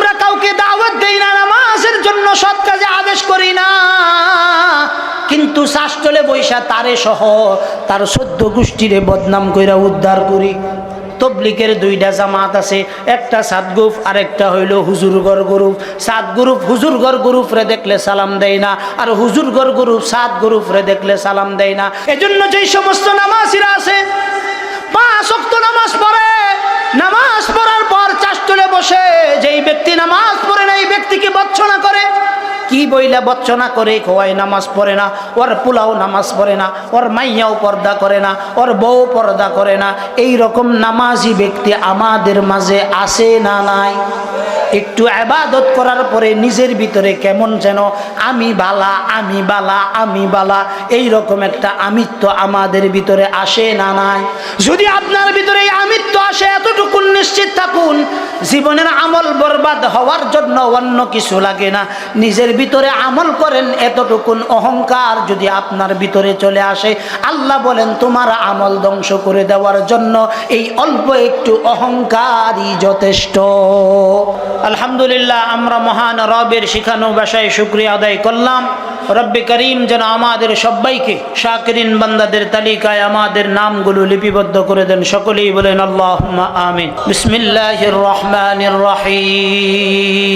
আমরা কাউকে দাওয়াত দেই না, নামাজের জন্য সৎ কাজে আদেশ করি না, কিন্তু শাসটলে বৈশা তারে সহ তার 14 গোষ্ঠীরে বদনাম কইরা উদ্ধার করি। তবলিগের 2টা জামাত আছে, একটা সাত গ্রুপ আর একটা হইল হুজুরগর গ্রুপ। সাত গ্রুপ হুজুরগর গ্রুপরে দেখলে সালাম দেয় না, আর হুজুরগর গ্রুপ সাত গ্রুপরে দেখলে সালাম দেয় না। এজন্য যেই সমস্ত নামাজিরা আছে 5 ওয়াক্ত নামাজ পড়ে, নামাজ পড়ার পর চাষতলে বসে যেই ব্যক্তি নামাজ পড়ে না এই ব্যক্তিকে বর্জনা করে। কি বইলা বর্জনা করে? খোয়াই নামাজ পড়ে না, ওর পোলাও নামাজ পড়ে না, ওর মাইয়াও পর্দা করে না, ওর বউ পর্দা করে না। এই রকম নামাজি ব্যক্তি আমাদের মাঝে আছে না নাই? একটু ইবাদত করার পরে নিজের ভিতরে কেমন যেন আমি বালা, আমি বালা, আমি বালা, এই রকম একটা আমিত্ব আমাদের ভিতরে আসে না নাই? যদি আপনার ভিতরে এই আমিত্ব আসে, এতটুকু নিশ্চিত থাকুন জীবনের আমল বরবাদ হওয়ার জন্য অন্য কিছু লাগে না। নিজের ভিতরে আমল করেন, এতটুকুন অহংকার যদি আপনার ভিতরে চলে আসে, আল্লাহ বলেন তোমার আমল ধ্বংস করে দেওয়ার জন্য এই অল্প একটু অহংকারই যথেষ্ট। আলহামদুলিল্লাহ, আমরা মহান রবের শিখানো ভাষায় শুকরিয়া আদায় করলাম। রব্বে করিম যেন আমাদের সবাইকে শাকিরিন বান্দাদের তালিকায় আমাদের নামগুলো লিপিবদ্ধ করে দেন। সকলেই বলেন আল্লাহুম্মা আমিন। বিসমিল্লাহির রহমানির রহিম।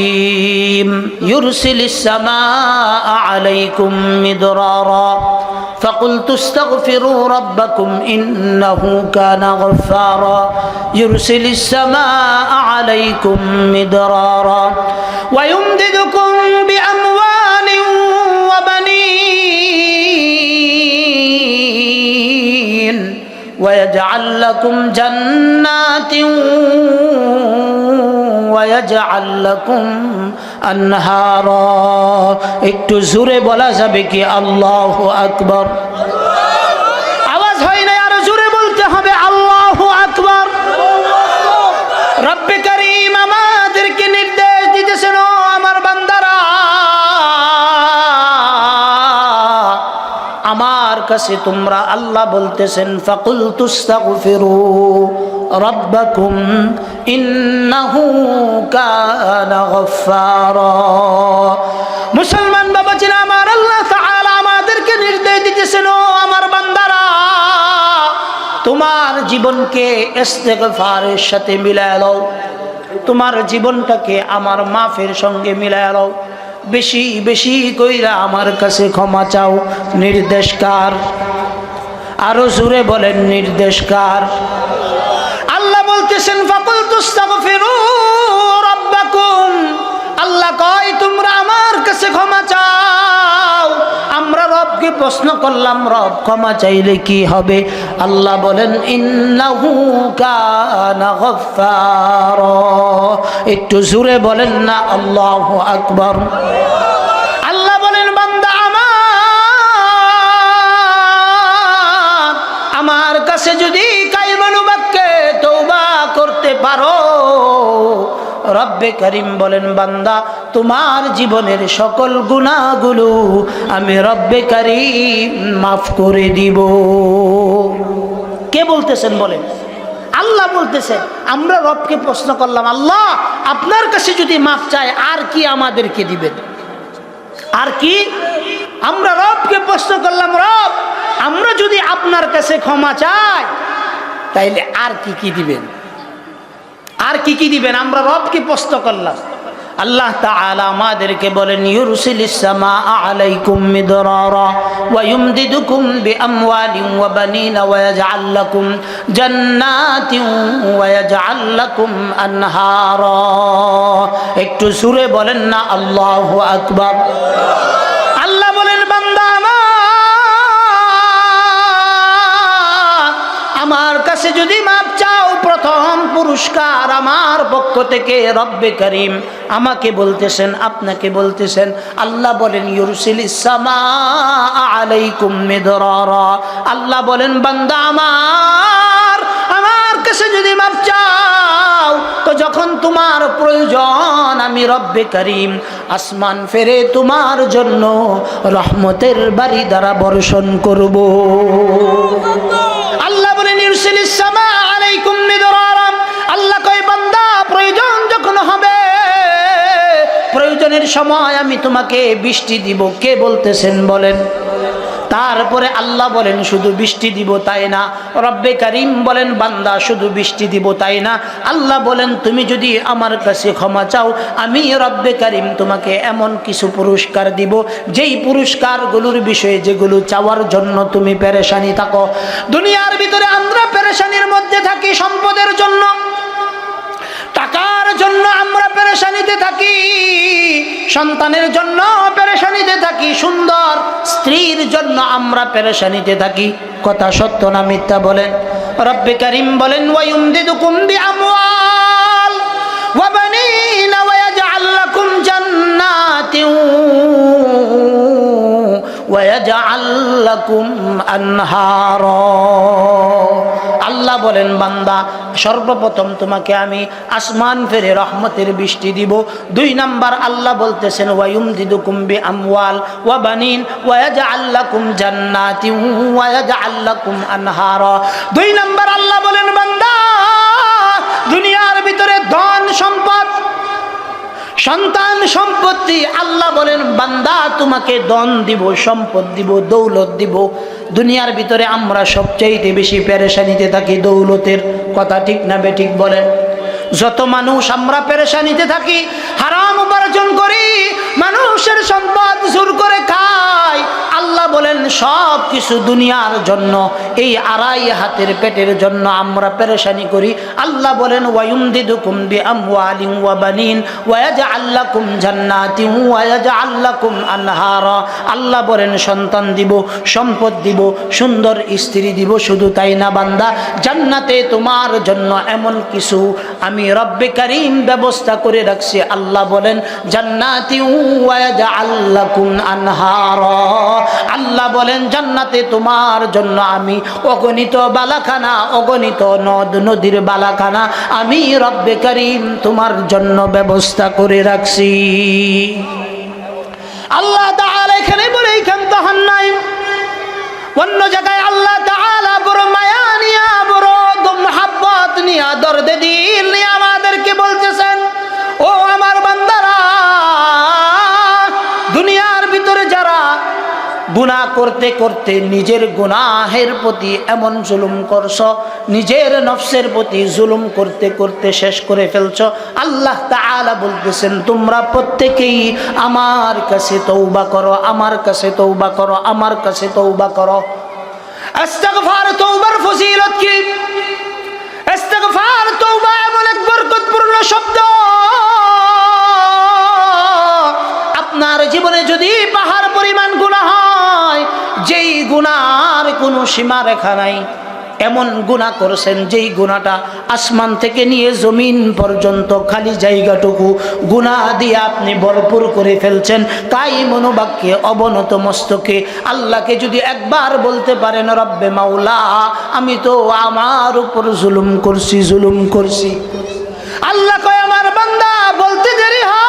ইউরসিলিস সামাআ আলাইকুম মিদরারা فقلت استغفروا ربكم إنه كان غفارا يرسل السماء عليكم مدرارا ويمددكم بأموال وبنين ويجعل لكم جنات ويجعل لكم أنهارا। একটু জোরে বলা যাবে কি আল্লাহু আকবার? আওয়াজ হয় না, আরো জোরে বলতে হবে আল্লাহু আকবার। রব্বে করিম আমাদেরকে নির্দেশ দিতেছেন, ও আমার বান্দারা, আমার কাছে তোমরা আল্লাহ বলতেছেন ফাকুলতু আস্তাগফিরু রাব্বাকুম ইন্নাহু কানা গফফারা। মুসলমান বাবাজিরা আমার, আল্লাহ তাআলা আমাদেরকে নির্দেশ দিতেছেন, ও আমার বান্দারা, তোমার জীবনকে ইস্তেগফারের সাথে মিলায় লও, তোমার জীবনটাকে আমার মাফের সঙ্গে মিলায় লও, বেশি বেশি কইরা আমার কাছে ক্ষমা চাও। নির্দেশকার, আরো জোরে বলেন নির্দেশকার। আল্লাহ বলতেছেন ফাকুলতু আস্তাগফিরু রাব্বাকুম, আল্লাহ কয় তোমরা আমার কাছে ক্ষমা চাও। আমরা রবকে প্রশ্ন করলাম, রব ক্ষমা চাইলে কি হবে? আল্লাহ বলেন ইন্নাহু কানা গফফারা। একটু জোরে বলেন না আল্লাহু আকবার। আল্লাহ বলেন বান্দা আমার কাছে যদি কায়মানু বাক্যে তওবা করতে পারো, রব্বে করিম বলেন বান্দা তোমার জীবনের সকল গুনাহগুলো আমি রব্বে করিম মাফ করে দিব। কে বলতেছেন বলেন? আল্লাহ বলতেছেন। আমরা রবকে প্রশ্ন করলাম, আল্লাহ আপনার কাছে যদি মাফ চাই আর কি আমাদেরকে দিবেন? আর কি? আমরা রবকে প্রশ্ন করলাম, রব আমরা যদি আপনার কাছে ক্ষমা চাই তাইলে আর কি কি দিবেন? আর কি কি দিবেন? আমরা রবকে প্রশ্ন করলাম। আল্লাহ তাআলা আমাদেরকে বলেন ইউরসিলিস সামাআ আলাইকুম মিদরারা ওয়া ইউমদিদুকুম বিআমওয়ালিন ওয়া বানিনা ওয়া ইয়াজআল লাকুম জান্নাতিন ওয়া ইয়াজআল লাকুম আনহারা। একটু জোরে বলেন না আল্লাহু আকবার। আল্লাহ বলেন বান্দা আমার কাছে যদি মাপ চাও, প্রথম পুরস্কার আমার পক্ষ থেকে রব্বে করিম আমাকে বলতেছেন, আপনাকে বলতেছেন। আল্লাহ বলেন ইউরসিলিস সামাআ আলাইকুম মিদরারা। আল্লাহ বলেন বান্দা আমার কাছে যদি মাপ চাও, তো যখন তোমার প্রয়োজন আমি রব্বে করিম আসমান ফেরে তোমার জন্য রহমতের বাড়ি দ্বারা বর্ষণ করব। আল্লাহ বলেন ইউরসিলিস সামাআ আলাইকুম মিদরারা। আল্লাহ কয় বান্দা প্রয়োজন যখন হবে বিসর্জনের সময় আমি তোমাকে বৃষ্টি দিব। কে বলতেছেন বলেন? তারপরে আল্লাহ বলেন শুধু বৃষ্টি দিব তাই না। রব্বে কারিম বলেন বান্দা শুধু বৃষ্টি দিব তাই না, আল্লাহ বলেন তুমি যদি আমার কাছে ক্ষমা চাও আমি রব্বে কারিম তোমাকে এমন কিছু পুরস্কার দিব যেই পুরস্কারগুলোর বিষয়ে যেগুলো চাওয়ার জন্য তুমি পেরেশানি থাকো। দুনিয়ার ভিতরে আমরা পেরেশানির মধ্যে থাকি সম্পদের জন্য, টাকার জন্য আমরা পেরেশানিতে থাকি, সন্তানের জন্য পেরেশানিতে থাকি, সুন্দর স্ত্রীর জন্য আমরা পেরেশানিতে থাকি। কথা সত্য না মিথ্যা বলেন? রব্বে কারিম বলেন ওয়ায়ুমদিদুকুম বিআমওয়াল ওয়া বানিনা ওয়া ইয়াজআল লাকুম জান্নাতিন ওয়া ইয়াজআল লাকুম আনহারা। আল্লাহ বলেন বান্দা সর্বপ্রথম তোমাকে আমি আসমান ফেরে রহমতের বৃষ্টি দিব। 2 নাম্বার আল্লাহ বলতেছেন ওয়ায়ুমদিদুকুম বিআমওয়াল ওয়া বানিন ওয়া ইয়াজআল লাকুম জান্নাতিন ওয়া ইয়াজআল লাকুম আনহারা। 2 নাম্বার আল্লাহ বলেন বান্দা দুনিয়ার ভিতরে ধন সম্পদ সন্তান সম্পত্তি, আল্লাহ বলেন বান্দা তোমাকে ধন দিব, সম্পদ দিব, দৌলত দিব। দুনিয়ার ভিতরে আমরা সবচাইতে বেশি পেরেশানিতে থাকি দৌলতের। কথা ঠিক না বেঠিক বলেন? যত মানুষ আমরা পেরেশানিতে থাকি, হারাম উপার্জন করি, মানুষের সম্পদ জোর করে খাই। আল্লাহ বলেন সব কিছু দুনিয়ার জন্য, এই 2.5 হাতের পেটের জন্য আমরা পেরেশানি করি। আল্লাহ বলেন ওয়ায়ুমদিদুকুম বিআমওয়ালিন ওয়া বানিন ওয়া ইয়াজআল লাকুম জান্নাতিন ওয়া ইয়াজআল লাকুম আনহারা। আল্লাহ বলেন সন্তান দিব, সম্পদ দিব, সুন্দর স্ত্রী দিব। শুধু তাই না বান্দা, জান্নাতে তোমার জন্য এমন কিছু আমি রব্বে কারিম ব্যবস্থা করে রাখছি। আল্লাহ বলেন জান্নাতি ওয়া ইয়াজআল লাকুম আনহারা। আল্লাহ বলেন জান্নাতে তোমার জন্য আমি অগণিত বালাখানা, অগণিত নদ নদীর বালাখানা আমি রব্বে কারিম তোমার জন্য ব্যবস্থা করে রাখছি। আল্লাহ তাআলা এখানে বলে এইখান তখন নাই, অন্য জায়গায় আল্লাহ তাআলা বড় মায়া নিয়া, বড় মুহাব্বত নিয়া, দরদে দিল নিয়া আমাদেরকে বলতেছেন ও আমার বান্দারা, দুনিয়ার ভিতরে যারা গুনাহ করতে করতে নিজের গুনাহের প্রতি এমন জুলুম করছো, নিজের নফসের প্রতি জুলুম করতে করতে শেষ করে ফেলছো, আল্লাহ তাআলা বলতেছেন তোমরা প্রত্যেকেই আমার কাছে তওবা করো, আমার কাছে তওবা করো, আমার কাছে তওবা করো। ইস্তিগফার তওবার ফজিলত কি? ইস্তিগফার তওবা এমন এক বরকতপূর্ণ শব্দ, আপনার জীবনে যদি পাহাড় পরিমাণ গুনাহ হয়, যেই গুনার কোনো সীমা রেখা নাই, এমন গুনাহ করছেন যেই গুনাহটা আসমান থেকে নিয়ে জমিন পর্যন্ত খালি জায়গাটুকু গুনাহ দিয়ে আপনি ভরপুর করে ফেলছেন, তাই মনোবাক্যে অবনত মস্তকে আল্লাহকে যদি একবার বলতে পারেন রব্বে মাওলা আমি তো আমার উপর জুলুম করছি, জুলুম করছি। আল্লাহ কয় আমার বান্দা বলতে দেরি হয়,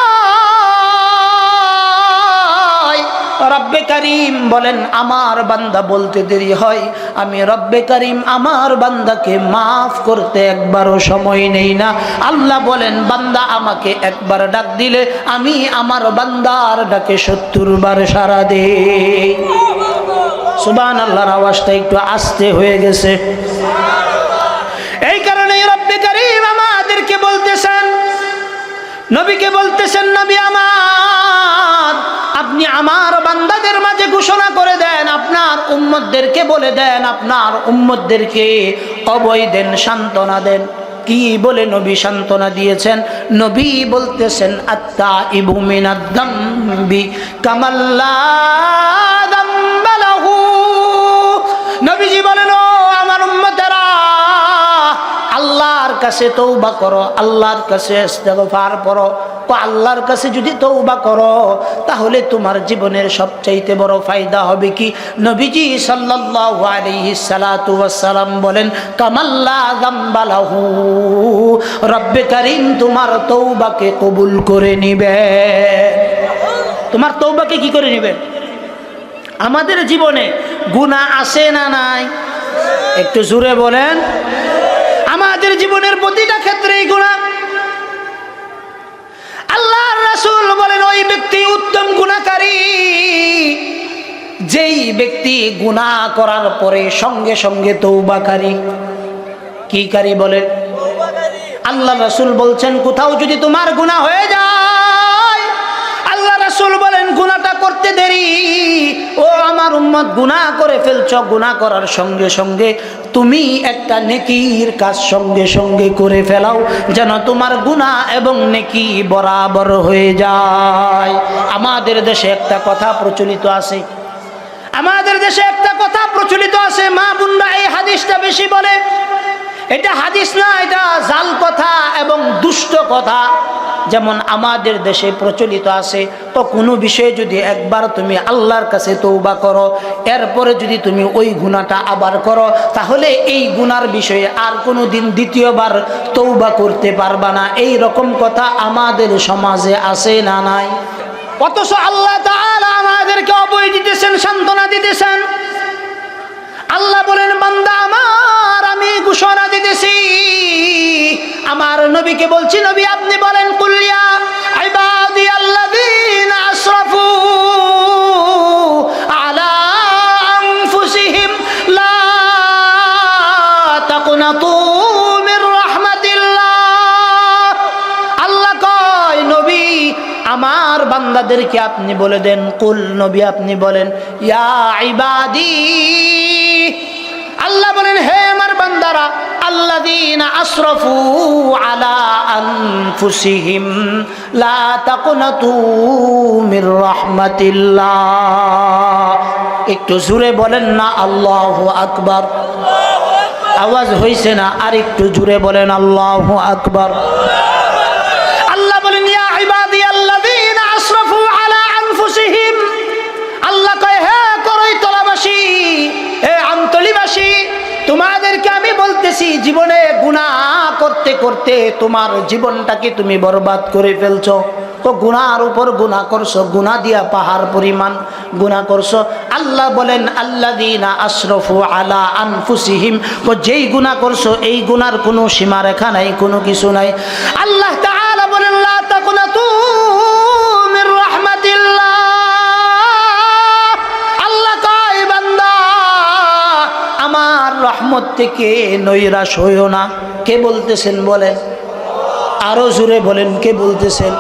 রব্বে কারিম বলেন আমার বান্দা বলতে দেরি হয়, আমি রব্বে কারিম আমার বান্দাকে মাফ করতে একবারও সময় নেই না। আল্লাহ বলেন বান্দা আমাকে একবার ডাক দিলে আমি আমার বান্দার ডাকে 70 বার সাড়া দেই। সুবহানাল্লাহর আওয়াজটা একটু আস্তে হয়ে গেছে। এই কারণেই রব্বে কারিম আমাদেরকে বলতেছেন, নবীকে বলতেছেন নবী আমার আপনি আমার বান্দাদের মাঝে ঘোষণা করে দেন, আপনার উম্মতদেরকে বলে দেন, আপনার উম্মতদেরকে অভয় দেন, সান্ত্বনা দেন। কি বলে নবী সান্ত্বনা দিয়েছেন? নবী বলতেছেন আত্তাইবু মিনাদ যামবি কামাল্লা যামবা লাহু। নবীজি বলেন ও আমার উম্মতেরা আল্লাহর কাছে তওবা করো, আল্লাহর কাছে ইস্তিগফার করো। আল্লাহর কাছে যদি তওবা করো তাহলে তোমার জীবনের সবচাইতে বড় ফায়দা হবে কি? নবীজি সাল্লাল্লাহু আলাইহি সাল্লাতু ওয়াস সালাম বলেন কামাল্লা যামবা লাহু, রব্বে কারীম তোমার তওবাকে কবুল করে নেবেন। তোমার তওবাকে কি করে নেবেন? আমাদের জীবনে গুনাহ আছে না নাই? একটু জোরে বলেন। আমাদের জীবনের প্রতিটা ক্ষেত্রেই গুনাহ। আল্লাহর রাসূল বলেন ওই ব্যক্তি উত্তম গুনাহকারী? যেই ব্যক্তি গুনাহ করার পরে সঙ্গে সঙ্গে তওবাকারী। কি কারী বলে? আল্লাহ রাসূল বলছেন, কোথাও যদি তোমার গুনাহ হয়ে যায়, আল্লাহ রাসূল বলেন গুনাহটা করতে দেরি, ও আমার উম্মত গুনাহ করে ফেলছো, গুনাহ করার সঙ্গে সঙ্গে তুমি একটা নেকির কাজ সঙ্গে সঙ্গে করে ফেলাও, যেন তোমার গুনাহ এবং নেকি বরাবর হয়ে যায়। আমাদের দেশে একটা কথা প্রচলিত আছে, আমাদের দেশে একটা কথা প্রচলিত আছে, মা বোনরা এই হাদিসটা বেশি বলে। এটা হাদিস না, এটা জাল কথা এবং দুষ্ট কথা। যেমন আমাদের দেশে প্রচলিত আছে, তো কোনো বিষয়ে যদি একবার তুমি আল্লাহর কাছে তওবা করো, এরপরে যদি তুমি ওই গুনাহটা আবার করো, তাহলে এই গুনার বিষয়ে আর কোনো দিন দ্বিতীয়বার তওবা করতে পারবা না। এই রকম কথা আমাদের সমাজে আছে না নাই? অথচ আল্লাহ তাআলা আমাদেরকে অভয় দিতেছেন, সান্ত্বনা দিতেছেন। আল্লাহ বলেন, বান্দা আমার, আমি ঘোষণা দিতেছি, আমার নবীকে বলছি, নবী আপনি বলেন, কুল ইয়া ইবাদিয়াল্লাযীনা আসরাফু আলা আনফুসিহিম লা তাকনাতু মির রাহমাতিল্লাহ। আল্লাহ কয়, নবী আমার বান্দাদেরকে আপনি বলে দেন, কুল, নবী আপনি বলেন, ইয়া ইবাদি, আল্লাহ বলেন, হে আমার বান্দারা, আল্লাযীনা আসরাফু আলা আনফুসিহিম লা তাকনাতু মির রাহমাতিল্লাহ। একটু জোরে বলেন না আল্লাহু আকবার। আওয়াজ হইছে না? আর একটু জোরে বলেন আল্লাহু আকবার। আল্লাহ বলেন, ইয়া ইবাদিয়াল্লাযীনা আসরাফু আলা আনফুসিহিম। আল্লাহ কয়, হে করইতলাবাসী, হে আমতলিবাসী, তোমাদেরকে আমি বলতেছি, জীবনে গুনাহ করতে করতে তোমার জীবনটাকে তুমি বরবাদ করে ফেলছো। তো গুনাহর উপর গুনাহ করছো, গুনাহ দিয়া পাহাড় পরিমাণ গুনাহ করছো। আল্লাহ বলেন, আল্লাযীনা আসরাফু আলা আনফুসিহিম, তো যেই গুনাহ করছো এই গুনার কোনো সীমারেখা নাই, কোনো কিছু নাই। আল্লাহ তাআলা বলেন, লা তাকুনাতু মির রাহমাতিল্লাহ। আল্লাহ কয়, বান্দা আমার রহমত থেকে নৈরাশ হইও না। কে বলতেছেন বলেন? আরো জোরে বলেন, কে বলতেছেন?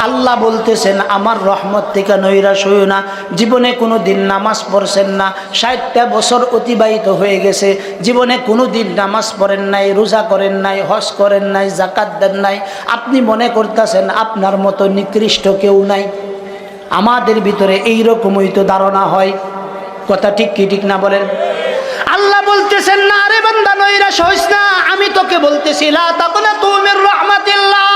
আল্লাহ বলতেছেন, আমার রহমত থেকে নৈরাশ হইও না। জীবনে কোনো দিন নামাজ পড়ছেন না, 60টা বছর অতিবাহিত হয়ে গেছে, জীবনে কোনো দিন নামাজ পড়েন নাই, রোজা করেন নাই, হজ করেন নাই, যাকাত দেন নাই। আপনি মনে করতেছেন আপনার মতো নিকৃষ্ট কেউ নাই। আমাদের ভিতরে এইরকমই তো ধারণা হয়। কথা ঠিক কি ঠিক না বলেন? আল্লাহ বলতেছেন, না রে বান্দা, নৈরাশ হইস না, আমি তোকে বলতেছি, লা তাকুনাতু মির রাহমাতিল্লাহ।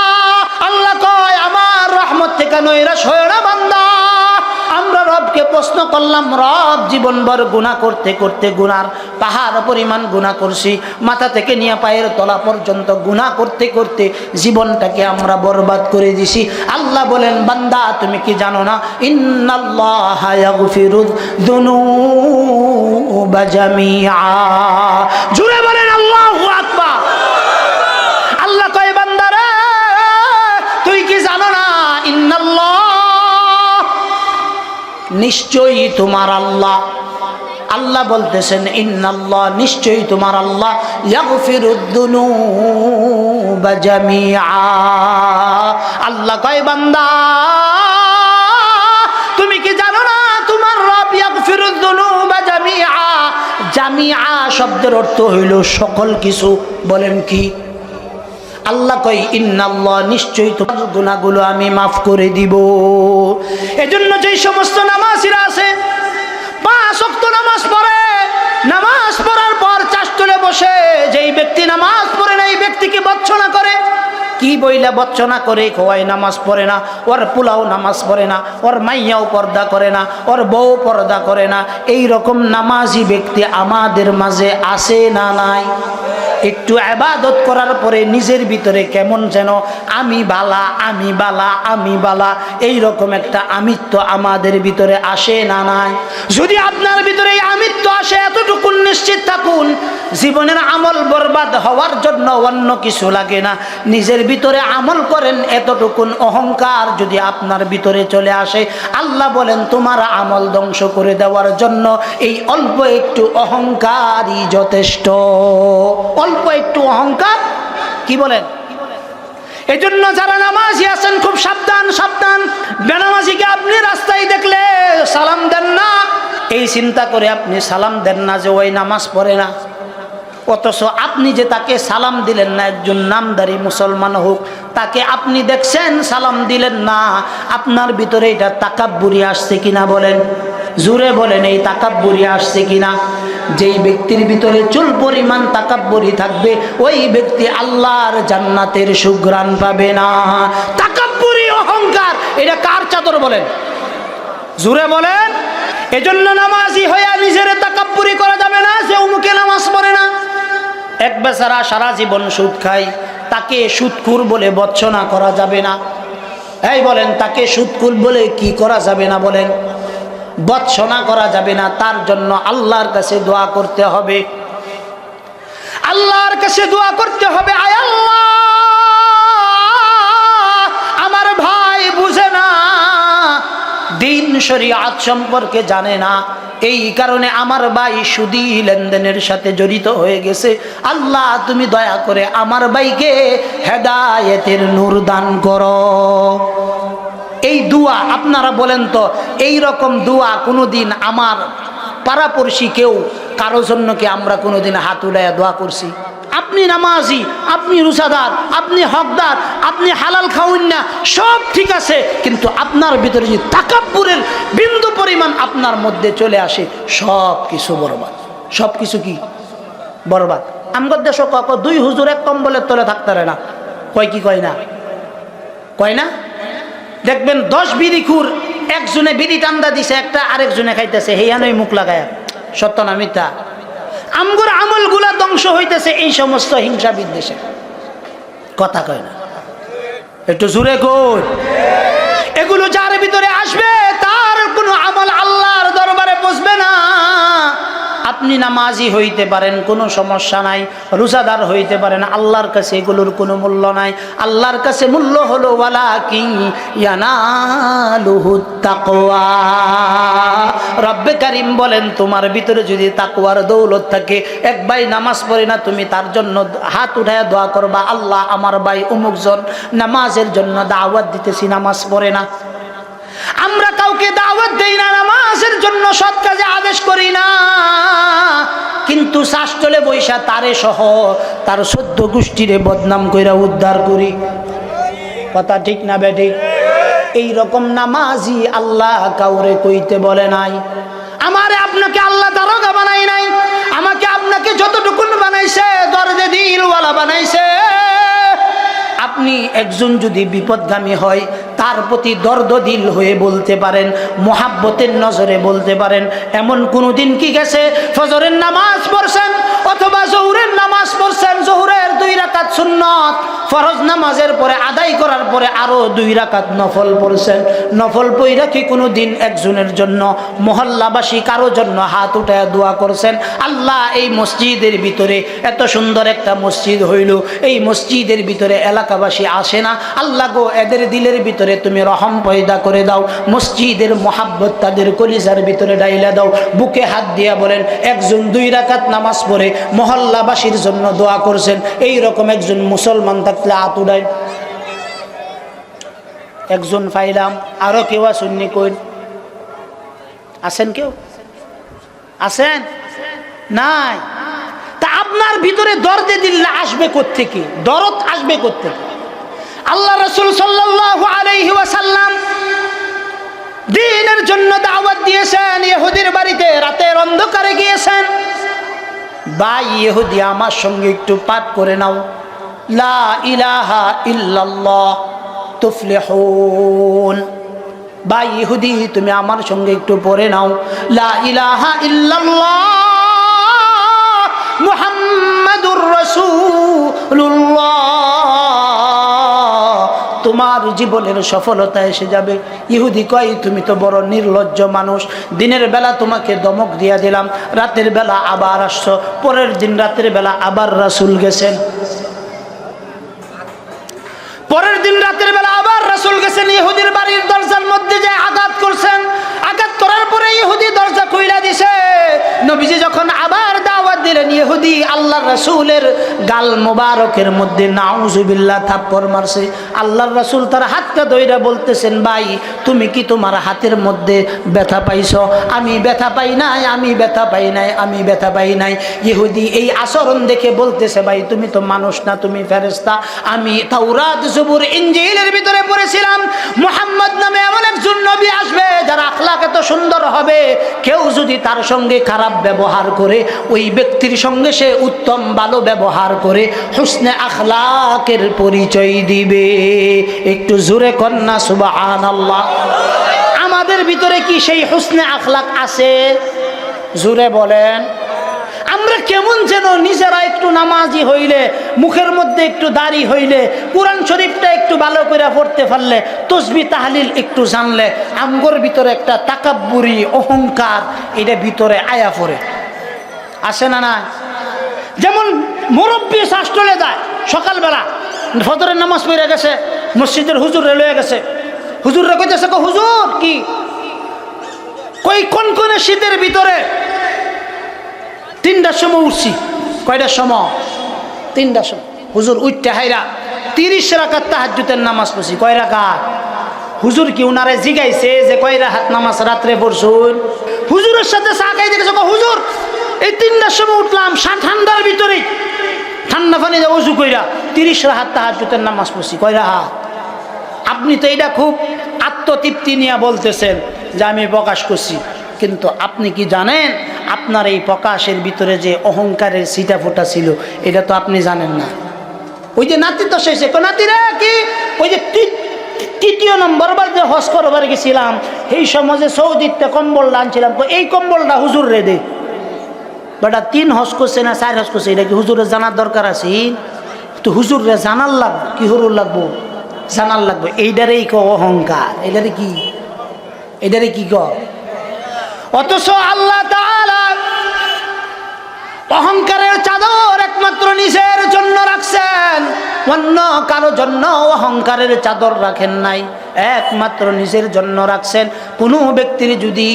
আল্লাহ কয়, আমার রহমত থেকে নৈরাশ হয় না বান্দা। আমরা রবকে প্রশ্ন করলাম, রব জীবনভর গুনাহ করতে করতে, গুনার পাহাড় পরিমাণ গুনাহ করছি, মাথা থেকে নিয়ে পায়ের তলা পর্যন্ত গুনাহ করতে করতে জীবনটাকে আমরা বরবাদ করে দিছি। আল্লাহ বলেন, বান্দা তুমি কি জানো না, ইন্নাল্লাহা ইয়াগফিরুয যুনুবা জামিআ। জোরে বলেন আল্লাহু আকবার। আল্লাহ কয়, বান্দা রে, তুই কি জানো না, ইন্নাল্লাহ, নিশ্চয়ই তোমার আল্লাহ। আল্লাহ বলতেছেন, ইন্নাল্লাহ, নিশ্চয়ই তোমার আল্লাহ, ইয়াগফিরুদ যুনুবা জামিআ। আল্লাহ কয়, বান্দা তুমি কি জানো না, তোমার রব ইয়াগফিরুদ যুনুবা জামিআ। জামিআ শব্দের অর্থ হইল সকল কিছু। বলেন কি? আল্লাহ কই, ইন্নাল্লাহ, নিশ্চয়ই তোমার গুনাহগুলো আমি মাফ করে দিব। এজন্য যেই সমস্ত নামাজীরা আছে 5 ওয়াক্ত নামাজ পড়ে, নামাজ পড়ার পর চাষতলে বসে যেই ব্যক্তি নামাজ পড়ে না, এই ব্যক্তিকে বর্জনা করে। কি বইলা বর্জনা করে? খোয়াই নামাজ পড়ে না, ওর পোলাও নামাজ পড়ে না, ওর মাইয়াও পর্দা করে না, ওর বউ পর্দা করে না। এই রকম নামাজি ব্যক্তি আমাদের মাঝে আছে না নাই? একটু ইবাদত করার পরে নিজের ভিতরে কেমন যেন আমি বালা আমি বালা আমি বালা এই রকম একটা আমিত্ব আমাদের ভিতরে আসে না নাই? যদি আপনার ভিতরে এই আমিত্ব আসে, এতটুকু নিশ্চিত থাকুন জীবনের আমল বরবাদ হওয়ার জন্য অন্য কিছু লাগে না। নিজের ভিতরে আমল করেন, এতটুকুন অহংকার যদি আপনার ভিতরে চলে আসে, আল্লাহ বলেন তোমার আমল ধ্বংস করে দেওয়ার জন্য এই অল্প একটু অহংকারই যথেষ্ট। অল্প একটু অহংকার, কি বলেন? এই জন্য যারা নামাজি আছেন খুব সাবধান সাবধান। বেনামাজিকে আপনি রাস্তায় দেখলে সালাম দেন না, এই চিন্তা করে আপনি সালাম দেন না যে ওই নামাজ পড়ে না, অথচ আপনি যে তাকে সালাম দিলেন না, একজন নামদারি মুসলমান হোক, তাকে আপনি দেখছেন সালাম দিলেন না, আপনার ভিতরে এটা তাকাব্বুরি আসছে কিনা বলেন? জোরে বলেন, এই তাকাব্বুরি আসছে কিনা? যেই ব্যক্তির ভিতরে চুল পরিমাণ তাকাব্বুরি থাকবে, ওই ব্যক্তি আল্লাহর জান্নাতের সুঘ্রাণ পাবে না। তাকাব্বুরি অহংকার, এটা কার চাদর বলেন? জোরে বলেন। এজন্য নামাজি হইয়া নিজের তাকাব্বুরি করা যাবে না যে অমুকে নামাজ পড়ে না। এক বেচারা সারা জীবন সুদ খায়, তাকে সুদখোর বলে ভর্ৎসনা করা যাবে না। এই বলেন, তাকে সুদখোর বলে কি করা যাবে না বলেন? ভর্ৎসনা করা যাবে না। তার জন্য আল্লাহর কাছে দোয়া করতে হবে, আল্লাহর কাছে দোয়া করতে হবে, আয় আল্লাহ আমার ভাই বুঝে না, দিন শরীয়ত সম্পর্কে জানে না, এই কারণে আমার ভাই সুদী লেনদেনের সাথে জড়িত হয়ে গেছে। আল্লাহ তুমি দয়া করে আমার ভাইকে হেদায়েতের নূর দান করো। এই দোয়া আপনারা বলেন তো, এই রকম দোয়া কোনোদিন আমার পাড়াপড়শি কেউ কারো জন্য কি আমরা কোনোদিন হাত উঠাইয়া দোয়া করছি? আপনি নামাজি, আপনি রোজাদার, আপনি হকদার, আপনি হালাল খাওয়ান না, সব ঠিক আছে, কিন্তু আপনার ভিতরে যে তাকাব্বুরের বিন্দু পরিমাণ আপনার মধ্যে চলে আসে, সব কিছু বরবাদ। সব কিছু কি বরবাদ? আমগর দেশ দুই হুজুর এক কম্বলের তলে থাকতে পারে না, কয় কি কয় না? কয় না? দেখবেন 10 বিড়িখুর, একজনে বিড়ি টান্দা দিছে, একটা আরেকজনে খাইতেছে, হেয়ানই মুখ লাগায়। সত্য না মিথ্যা? আমগর আমলগুলা ধ্বংস হইতেছে এই সমস্ত হিংসা বিদ্বেষে। কথা কয় না, একটু জোরে কই। এগুলো যার ভিতরে আসবে তার কোনো আমল আল্লাহর দরবারে পৌঁছবে না। আপনি নামাজি হইতে পারেন, কোনো সমস্যা নাই, রোজাদার হইতে পারেন, আল্লাহর কাছে এগুলোর কোনো মূল্য নাই। আল্লাহর কাছে মূল্য হলো ওয়ালাকিন ইয়ানালুহুত তাকওয়া। রব্বে কারীম বলেন তোমার ভিতরে যদি তাকওয়ার দৌলত থাকে, এক ভাই নামাজ পড়ে না, তুমি তার জন্য হাত উঠায়া দোয়া করবা, আল্লাহ আমার ভাই অমুকজন নামাজের জন্য দাওয়াত দিতেছি, নামাজ পড়ে না। আমরা কাউকে দাওয়াত দেই না, নামাজের জন্য সৎ কাজে আদেশ করি না, কিন্তু শাসচলে বৈশা তারে সহ তার 14 গোষ্ঠীরে বদনাম কইরা উদ্ধার করি। কথা ঠিক না বেঠিক? এই রকম নামাজি আল্লাহ কাউরে কইতে বলে নাই। আমারে আপনাকে আল্লাহ দারোগা বানাই নাই, আমাকে আপনাকে যতটুকুন বানাইছে দরজে দিলওয়ালা বানাইছে। আপনি একজন যদি বিপদগামী হয়, তার প্রতি দর্দ দিল হয়ে বলতে পারেন, মোহাব্বতের নজরে বলতে পারেন। এমন কোনো দিন কি গেছে ফজরের নামাজ পড়ছেন অথবা জোহরের নামাজ পড়ছেন, জোহরের 2 রাকাত সুন্নত, ফরজ নামাজের পরে আদায় করার পরে আরো 2 রাকাত নফল পড়ছেন, নফল পইরা কি কোনো দিন একজনের জন্য মহল্লাবাসী কারো জন্য হাত উঠায় দোয়া করছেন, আল্লাহ এই মসজিদের ভিতরে এত সুন্দর একটা মসজিদ হইল, এই মসজিদের ভিতরে এলাকাবাসী আসে না, আল্লাহ গো এদের দিলের ভিতরে তুমি রহম পয়দা করে দাও, মসজিদের মোহাব্বত তাদের কলিজার ভিতরে ডাইলা দাও। বুকে হাত দিয়া বলেন, একজন 2 রাকাত নামাজ পড়ে মহল্লাবাসীর জন্য দোয়া করছেন, এই রকম একজন মুসলমান থাকলে হাত উঠাই। একজন পাইলাম, আরো কেউ আসুননি? কই আছেন? কেউ আছেন? নাই। তা আপনার ভিতরে দরদে দিল্লা আসবে কোত্থেকে? দরদ আসবে কোত্থেকে? আল্লাহ রাসূল সাল্লাল্লাহু আলাইহি ওয়াসাল্লাম দ্বীনের জন্য দাওয়াত দিয়েছেন, ইহুদির বাড়িতে রাতের অন্ধকারে গিয়েছেন। ভাই ইহুদি আমার সঙ্গে একটু পাঠ করে নাও, লা ইলাহা ইল্লাল্লাহ তুফলিহুন। ভাই ইহুদি তুমি আমার সঙ্গে একটু পড়ে নাও, লা ইলাহা ইল্লাল্লাহ মুহাম্মাদুর মুহাম্মাদুর রাসূলুল্লাহ, তোমার জীবনের সফলতা এসে যাবে। ইহুদি কয়, তুমি তো বড় নির্লজ্জ মানুষ, দিনের বেলা তোমাকে ধমক দিয়া দিলাম, রাতের বেলা আবার আসছো। পরের দিন রাতের বেলা আবার রাসূল গেছেন, পরের দিন রাতের বেলা আবার রাসূল গেছেন, ইহুদির বাড়ির দরজার মধ্যে যে আঘাত করছেন। আঘাত করার পরে ইহুদি দরজা খুইলা দিছে। নবীজি যখন আবার দাওয়াত দিলেন, ইহুদি আল্লাহর রাসূলের গাল মোবারকের মধ্যে নাউজুবিল্লাহ থাপ্পড় মারছে। আল্লাহর রাসূল তার হাতটা ধইরা বলতেছেন, ভাই তুমি কি তোমার হাতের মধ্যে ব্যথা পাইছো? আমি ব্যথা পাই নাই, আমি ব্যথা পাই নাই, আমি ব্যথা পাই নাই। ইহুদি এই আচরণ দেখে বলতেছে, ভাই তুমি তো মানুষ না, তুমি ফেরেশতা। আমি তাওরাত, জবুর, ইনজিলের ভিতরে পড়েছিলাম মুহাম্মদ নামে এমন একজন নবী আসবে যার আখলাক এত সুন্দর হবে, কেউ যদি তার সঙ্গে খারাপ ব্যবহার করে, ওই ব্যক্তির সঙ্গে সে উত্তম ভালো ব্যবহার করে হুসনে আখলাকের পরিচয় দিবে। একটু জোরে কন্যা সুবহানাল্লাহ। আমাদের ভিতরে কি সেই হুসনে আখলাক আছে? জোরে বলেন। আমরা কেমন যেন নিজেরা একটু নামাজি হইলে, মুখের মধ্যে একটু দাড়ি হইলে, কোরআন শরীফটা একটু ভালো করে পড়তে পারলে, তাসবিহ তাহলিল একটু জানলে, আমগোর ভিতরে একটা তাকাব্বুরি অহংকার এটা ভিতরে আয়া পড়ে, আসে না? না, যেমন মুরব্বী শাস্ত্রলে যায় সকালবেলা, ফজরের নামাজ পড়ে গেছে, মসজিদের হুজুর লয়ে গেছে, হুজুররা কইতেছে, হুজুর কি কই কোন কোন শীতের ভিতরে 3টার সময় উঠছি। কয়টার সময়? 3টার সময়। হুজুর উঠতে হাইরা 30 রাকাত তাহাজ্জুদের নামাজ পড়ছি। কয় রাকাত? হুজুর কি উনারে জিগাইছে যে কয় রাকাত নামাজ রাত্রে পড়ছুন? হুজুরের সাথে চা খাইতে গেছে, হুজুর এই 3টার সময় উঠলাম, ঠান্ডার ভিতরে ঠান্ডা পানি দিয়ে ওযু কইরা 30 রাকাত তাহাজ্জুদের নামাজ পড়ছি। কয় রাকাত? আপনি তো এটা খুব আত্মতৃপ্তি নিয়ে বলতেছেন যে আমি প্রকাশ করছি, কিন্তু আপনি কি জানেন আপনার এই প্রকাশের ভিতরে যে অহংকারের সিটা ফোটা ছিল, এটা তো আপনি জানেন না। ওই যে নাতি তো শেষে নাতিরা কি, ওই যে 3য় নম্বর বার যে হজ করবার গেছিলাম, এই সমাজে সৌদিতে কম্বলটা আনছিলাম, এই কম্বলটা হুজুর রে দে। বেটা 3 হজ করছে না 4 হজ করছে, এটা কি হুজুরের জানার দরকার আছে? তো হুজুরে জানার লাগবে, কি হুজুর লাগবো? জানার লাগবে। এইটারেই ক অহংকার, এইটারে কি, এইটারে কি ক? অথচ আল্লাহ তাআলা অহংকারের চাদর একমাত্র নিজের জন্য রাখছেন, অন্য কারো জন্য অহংকারের চাদর রাখেন নাই, একমাত্র নিজের জন্য রাখছেন। কোনো ব্যক্তির যদি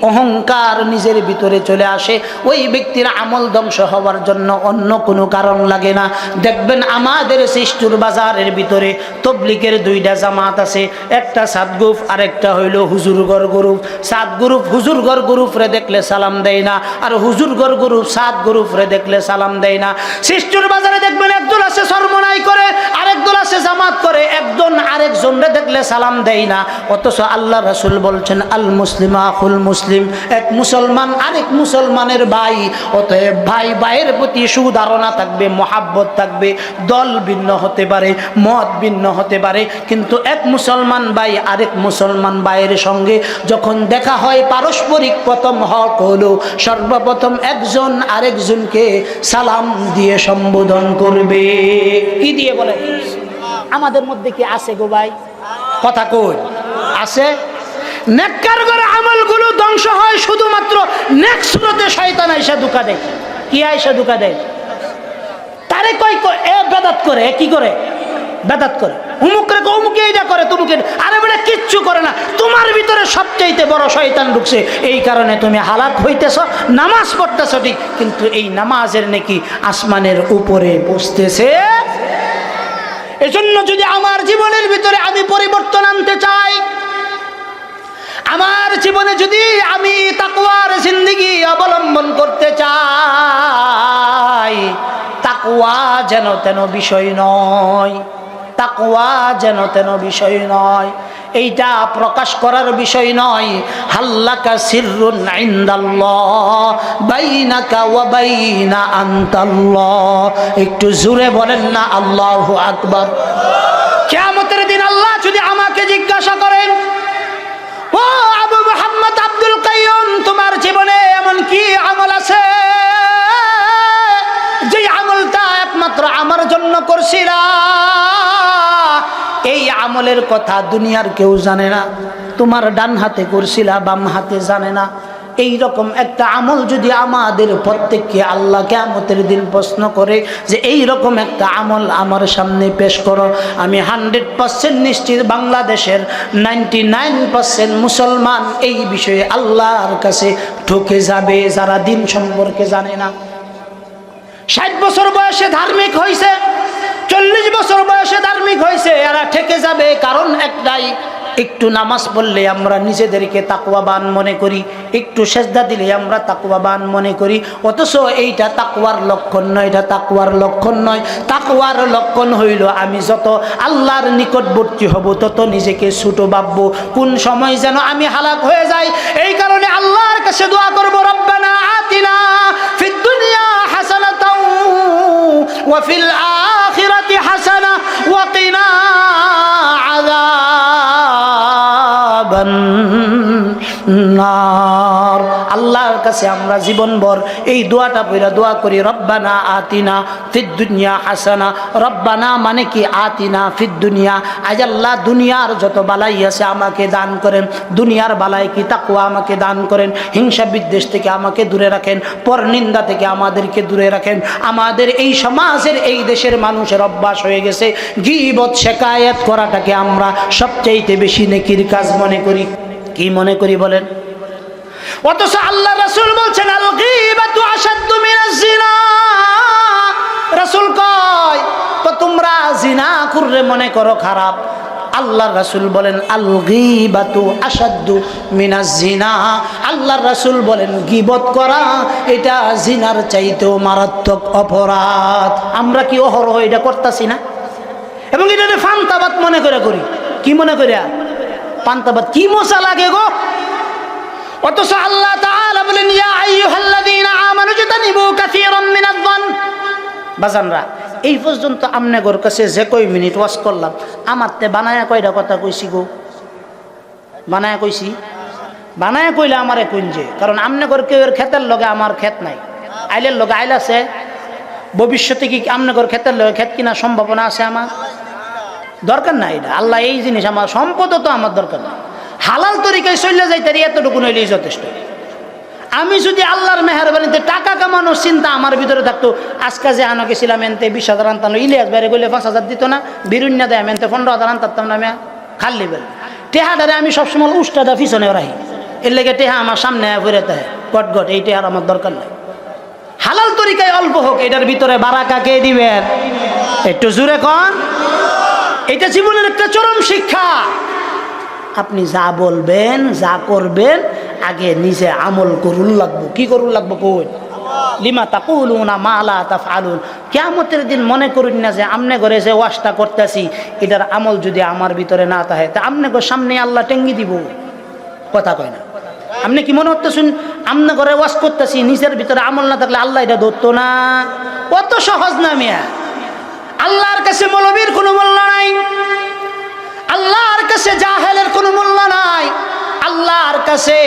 অহংকার নিজের ভিতরে চলে আসে, ওই ব্যক্তির আমল ধ্বংস হওয়ার জন্য অন্য কোনো কারণ লাগে না। দেখবেন আমাদের সৃষ্টির বাজারের ভিতরে তবলিগের 2টা জামাত আছে, একটা সাত গ্রুপ আর একটা হইল হুজুরগড় গ্রুপ। সাত গ্রুপ হুজুরগড় গ্রুপরে দেখলে সালাম দেয় না, আর হুজুরগড় গ্রুপ সাত গ্রুপরে দেখলে সালাম দেয় না। সৃষ্টির বাজারে দেখবেন একজন আছে সরমনাই করে, আরেকজন আছে জামাত করে, একজন আরেকজনরে দেখলে সালাম দেয় না। অথচ আল্লাহ রাসূল বলছেন, আল মুসলিম আখুল মুসলিম, এক মুসলমান আরেক মুসলমানের ভাই। অতএব ভাই ভাইয়ের প্রতি সুধারণা থাকবে, মহাব্বত থাকবে। দল ভিন্ন হতে পারে, মত ভিন্ন হতে পারে, কিন্তু এক মুসলমান ভাই আরেক মুসলমান ভাইয়ের সঙ্গে যখন দেখা হয়, পারস্পরিক প্রথম হক হলো সর্বপ্রথম একজন আরেকজনকে সালাম দিয়ে সম্বোধন করবে। কি দিয়ে বলে? আমাদের মধ্যে কি আছে গো ভাই? কথা কই আছে? নেককার করে আমলগুলো ধ্বংস হয় শুধুমাত্র নেক সুরতে শয়তান আইসা ধোঁকা দেয়। কি আইসা ধোঁকা দেয়? তারে কই এ বেদাত করে, কি করে? বেদাত করে। অমুকরে অমুকে এইটা করে, তুমুকে, আরে বেটা কিচ্ছু করে না, তোমার ভিতরে সবচাইতে বড় শয়তান ঢুকছে, এই কারণে তুমি হালাক হইতেছ। নামাজ পড়তেছ ঠিক, কিন্তু এই নামাজের নাকি আসমানের উপরে বসতেছে। এজন্য যদি আমার জীবনের ভিতরে আমি পরিবর্তন আনতে চাই, আমার জীবনে যদি আমি তাকওয়ার জিন্দেগি অবলম্বন করতে চাই, তাকওয়া যেন তেন বিষয় নয়, তাকওয়া যেন তেন বিষয় নয়, এইটা প্রকাশ করার বিষয় নয়। হাল্লাকা সিররুন ইনদাল্লাহ বাইনাকা ওয়া বাইনা আনতাল্লাহ। একটু জোরে বলেন না আল্লাহু আকবার। কিয়ামতের দিন আল্লাহ যদি আমাকে জিজ্ঞাসা করেন, ও আবু মুহাম্মদ আব্দুল কাইয়ুম, তোমার জীবনে এমন কি আমল আছে যে আমলটা একমাত্র আমার জন্য করছিলা। এই আমলের কথা দুনিয়ার কেউ জানে না। তোমার ডান হাতে করছিলা, বাম হাতে জানে না। এই রকম একটা আমল যদি আমাদের প্রত্যেককে আল্লাহ কিয়ামতের দিন প্রশ্ন করে যে এই রকম একটা আমল আমার সামনে পেশ করো, আমি 100% নিশ্চিত বাংলাদেশের 99% মুসলমান এই বিষয়ে আল্লাহর কাছে ঠকে যাবে, যারা দিন সম্পর্কে জানে না। 60 বছর বয়সে ধার্মিক হয়েছে, 40 বছর বয়সে ধার্মিক হয়েছে, এরা ঠকে যাবে। কারণ একটাই, একটু নামাজ পড়লে আমরা নিজেদেরকে তাকওয়াবান মনে করি, একটু সেজদা দিলে আমরা তাকওয়াবান মনে করি, অথচ এইটা তাকওয়ার লক্ষণ নয়, এটা তাকওয়ার লক্ষণ নয়। তাকওয়ার লক্ষণ হইল আমি যত আল্লাহর নিকটবর্তী হব তত নিজেকে ছোট ভাববো, কোন সময় যেন আমি হালাক হয়ে যাই। এই কারণে আল্লাহর কাছে দোয়া করব, রব্বানা আতিনা ফিদ দুনিয়া হাসানাতাও ওয়া ফিল আখিরাতি হাসানা ওয়া কিনা নার। আল্লাহর কাছে আমরা জীবনভর এই দোয়াটা পড়া দোয়া করি, রব্বানা আতিনা ফিদ দুনিয়া হাসানা। রব্বানা মানে কি? আতিনা ফিদ দুনিয়া। আজ আল্লাহ দুনিয়ার যত বালাই আছে আমাকে দান করেন, দুনিয়ার বালাই কি তাকওয়া আমাকে দান করেন, হিংসা বিদ্বেষ থেকে আমাকে দূরে রাখেন, পরনিন্দা থেকে আমাদেরকে দূরে রাখেন। আমাদের এই সমাজের এই দেশের মানুষের অভ্যাস হয়ে গেছে গীবত শিকায়াত করাটাকে আমরা সবচাইতে বেশি নেকির কাজ মনে করি। কি মনে করি বলেন? অথচ আল্লাহ রাসূল বলছেন আল গীবাতু আশাদ্দু মিনাজ জিনা। রাসূল কয় তো তোমরা জিনা করে মনে করো খারাপ, আল্লাহ রাসূল বলেন আল গীবাতু আশাদ্দু মিনাজ জিনা। আল্লাহ রাসূল বলেন গীবত করা এটা জিনার চাইতেও মারাত্মক অপরাধ। আমরা কি অহরহ এটা করতেছি না? এবং এটা ফান্তাবাদ মনে করে করি। কি মনে করি? পান্তাবাদ। কি মজা লাগে গো! অথচ আল্লাহ তাআলা বলেন ইয়া আইয়ুহাল্লাযীনা আমানু ইজতানিবু কাসীরাম মিনায-যন। বাজানরা, এই পর্যন্ত আমনেগর কাছে যে কই মিনিট ওয়াজ করলাম, আমারতে বানায়া কয়টা কথা কইছি গো? বানায়া কইছি? বানায়া কইলে আমারে কইনজে, কারণ আমনেগর কেউর ক্ষেতের লগে আমার ক্ষেত নাই, আইলের লগে আইল আছে। ভবিষ্যতে কি আমনেগর ক্ষেতের লগে ক্ষেত কিনা সম্ভাবনা আছে? আমার দরকার নাই এটা। আল্লাহ এই জিনিস আমার সম্পদও তো আমার দরকার নাই। হালাল তরিকায় চলে যাইতে এতটুকু নইলেই যথেষ্ট। আমি যদি আল্লাহর মেহরবানিতে টাকা কামানোর চিন্তা আমার ভিতরে থাকতো, আজকে যে আনো গেছিলাম এনতে 20,000 আনতাম, ইলিয়াস বাইরে গেলে 5,000 দিত না, বিরুন্যা দেয় এনতে 15,000 আনতাম না। আমি খাল্লি বেল টেহাটারে আমি সবসময় উষ্টাটা পিছনে রাখি, এর লেগে টেহা আমার সামনে ফিরেতে হয় গট। এই টেহার আমার দরকার নাই। হালাল তরিকায় অল্প হোক, এটার ভিতরে বারাকা কে দিবেন? একটু জোরে কন। এটা জীবনের একটা চরম শিক্ষা। আপনি যা বলবেন, যা করবেন, আগে নিজে আমল করুন লাগবো। কি করুন লাগবো? কই লিমা তাকুলুনা মা লা তাফআলুন। কিয়ামতের দিন মনে করুন না যে আমনে ঘরে যে ওয়াজটা করতেছি এটার আমল যদি আমার ভিতরে না থাকে, তা আমনে ঘর সামনে আল্লাহ টেঙ্গি দিব। কথা কয় না? আপনি কি মনে হতেছেন আমনে ঘরে ওয়াজ করতেছি, নিজের ভিতরে আমল না থাকলে আল্লাহ এটা ধরতো না? কত সহজ না মিয়া। আল্লাহর কাছে মৌলবীর কোনো মূল্য নাই, আল্লাহর কাছে জাহেলের কোনো মূল্য নাই, আল্লাহর কাছে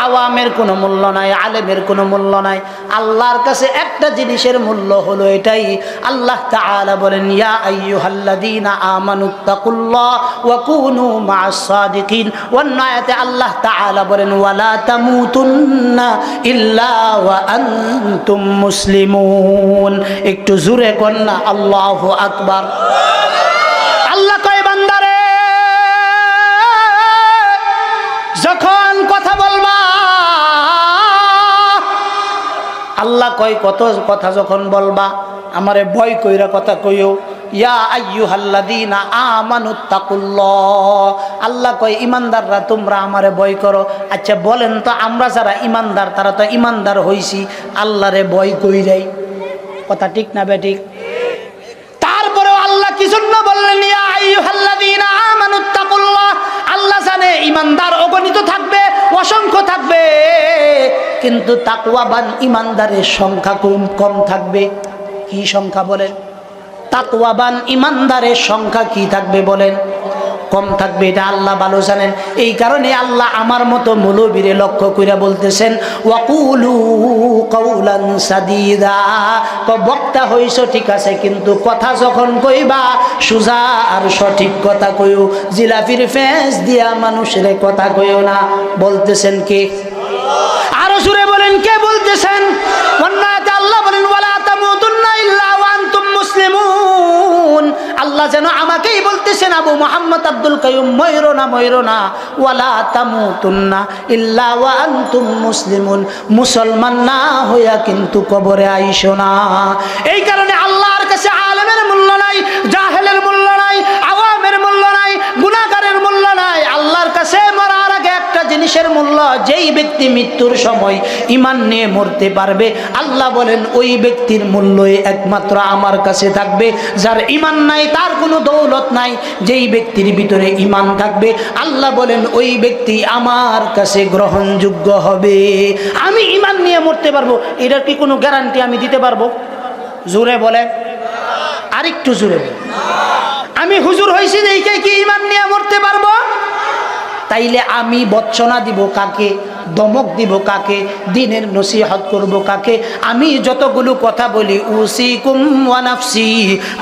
আওয়ামের কোনো মূল্য নাই, আলেমের কোনো মূল্য নাই। আল্লাহর কাছে একটা জিনিসের মূল্য হলো এটাই। আল্লাহ তাআলা বলেন ইয়া আইয়ুহাল্লাযীনা আমানুত্তাকুল্লাহ ওয়া কুনু মা'আস সাদিকিন। অন্য আয়াতে আল্লাহ তাআলা বলেন ওয়ালা তামুতুন্না ইল্লা ওয়া আনতুম মুসলিমুন। একটু জোরে কোন না আল্লাহু আকবার। আল্লাহ কয় বান্দারে, যখন কথা বলবা, আল্লাহ কয় কত কথা যখন বলবা আমারে ভয় কইরা কথা কইও। ইয়া আইয়ুহাল্লাযীনা আমানুত্তাকুল্লাহ। আল্লাহ কয় ইমানদাররা তোমরা আমারে ভয় করো। আচ্ছা বলেন তো, আমরা যারা ইমানদার তারা তো ইমানদার হইছি আল্লাহরে ভয় কইরাই। কথা ঠিক না বেঠিক? তারপরেও আল্লাহ কি জন্য বললেন ইয়া আইয়ুহাল্লাযীনা আমানুত্তাকুল্লাহ? আল্লাহ জানে ইমানদার অগণিত থাকবে, অসংখ্য থাকবে, কিন্তু তাকওয়াবান ইমানদারের সংখ্যা কম থাকবে। কি সংখ্যা বলেন? তাকওয়াবান ইমানদারের সংখ্যা কি থাকবে বলেন? কম থাকবে, এটা আল্লাহ ভালো জানেন। এই কারণে আল্লাহ আমার মতো মৌলবীরে লক্ষ্য করে বলতেছেন ওয়াকুলু কাউলান সাদীদা, বক্তা হইছো ঠিক আছে, কিন্তু কথা যখন কইবা সুজা আর সঠিক কথা কইও, জিলাপির ফেস দিয়া মানুষের কথা কইও না। বলতেছেন কে? আরো জোরে বলেন, কে বলতেছেন? অন্যতে আল্লাহ বলেন ওয়ালা তামুতুন্না ইল্লা ওয়া আনতুম মুসলিমুন। আল্লাহ যেন আমাকেই বলতেছেন, আবু মুহাম্মদ আব্দুল কাইয়ুম ময়রো না, ওয়ালা তামুতুন্না ইল্লা ওয়া আনতুম মুসলিমুন, মুসলমান না হইয়া কিন্তু কবরে আইসো না। এই কারণে আল্লাহর কাছে আলেমের মূল্য নাই, জাহেলের মূল্য নাই, আওয়ামের মূল্য নাই, গুনাহগারের মূল্য নাই। আল্লাহর কাছে মরার আগে একটা জিনিসের মূল্য, যেই ব্যক্তি মৃত্যুর সময় ঈমান নিয়ে মরতে পারবে, আল্লাহ বলেন ওই ব্যক্তির মূল্যই একমাত্র আমার কাছে থাকবে। যার ঈমান নাই, তার কোনো দৌলত নাই, যেই ব্যক্তির ভিতরে ঈমান থাকবে আল্লাহ বলেন ওই ব্যক্তি আমার কাছে গ্রহণযোগ্য হবে। আমি ঈমান নিয়ে মরতে পারবো, এটার কি কোনো গ্যারান্টি আমি দিতে পারবো? জোরে বলে, আরেকটু জোরে বলে। আমি হুজুর হইছি দেখে কি ঈমান নিয়ে মরতে পারবো? তাইলে আমি বচ্চনা দিব কাকে, দমক দিব কাকে, দিনের নসিহত করব কাকে? আমি যতগুলো কথা বলি উসিকুম ওয়া নাফসি